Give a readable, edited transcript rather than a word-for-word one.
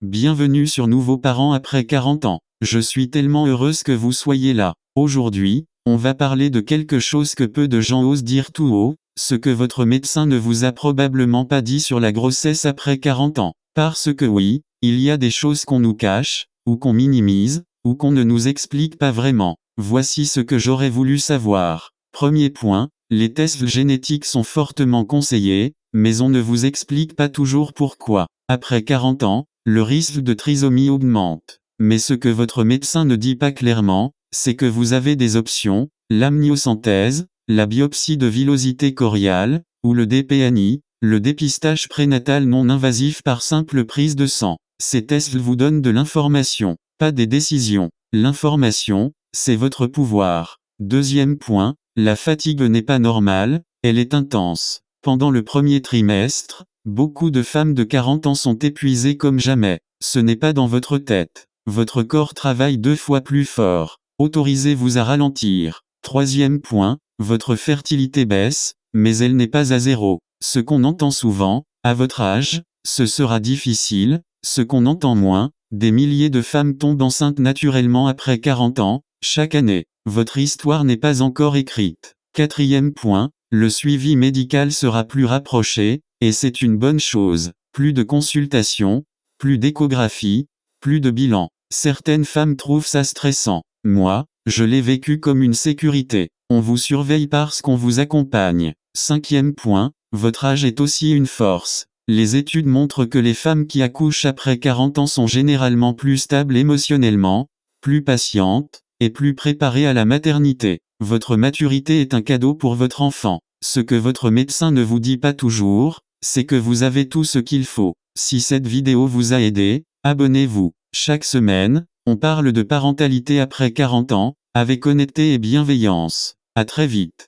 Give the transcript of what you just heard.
Bienvenue sur Nouveaux parents après 40 ans. Je suis tellement heureuse que vous soyez là. Aujourd'hui, on va parler de quelque chose que peu de gens osent dire tout haut, ce que votre médecin ne vous a probablement pas dit sur la grossesse après 40 ans. Parce que oui, il y a des choses qu'on nous cache, ou qu'on minimise, ou qu'on ne nous explique pas vraiment. Voici ce que j'aurais voulu savoir. Premier point, les tests génétiques sont fortement conseillés, mais on ne vous explique pas toujours pourquoi. Après 40 ans, le risque de trisomie augmente. Mais ce que votre médecin ne dit pas clairement, c'est que vous avez des options, l'amniosynthèse, la biopsie de villosité choriale, ou le DPNI, le dépistage prénatal non invasif par simple prise de sang. Ces tests vous donnent de l'information, pas des décisions. L'information, c'est votre pouvoir. Deuxième point, la fatigue n'est pas normale, elle est intense. Pendant le premier trimestre, beaucoup de femmes de 40 ans sont épuisées comme jamais. Ce n'est pas dans votre tête. Votre corps travaille 2 fois plus fort. Autorisez-vous à ralentir. Troisième point, votre fertilité baisse, mais elle n'est pas à zéro. Ce qu'on entend souvent, à votre âge, ce sera difficile. Ce qu'on entend moins, des milliers de femmes tombent enceintes naturellement après 40 ans, chaque année. Votre histoire n'est pas encore écrite. Quatrième point, le suivi médical sera plus rapproché, et c'est une bonne chose. Plus de consultations, plus d'échographie, plus de bilan. Certaines femmes trouvent ça stressant. Moi, je l'ai vécu comme une sécurité. On vous surveille parce qu'on vous accompagne. Cinquième point, votre âge est aussi une force. Les études montrent que les femmes qui accouchent après 40 ans sont généralement plus stables émotionnellement, plus patientes, et plus préparées à la maternité. Votre maturité est un cadeau pour votre enfant. Ce que votre médecin ne vous dit pas toujours, c'est que vous avez tout ce qu'il faut. Si cette vidéo vous a aidé, abonnez-vous. Chaque semaine, on parle de parentalité après 40 ans, avec honnêteté et bienveillance. À très vite.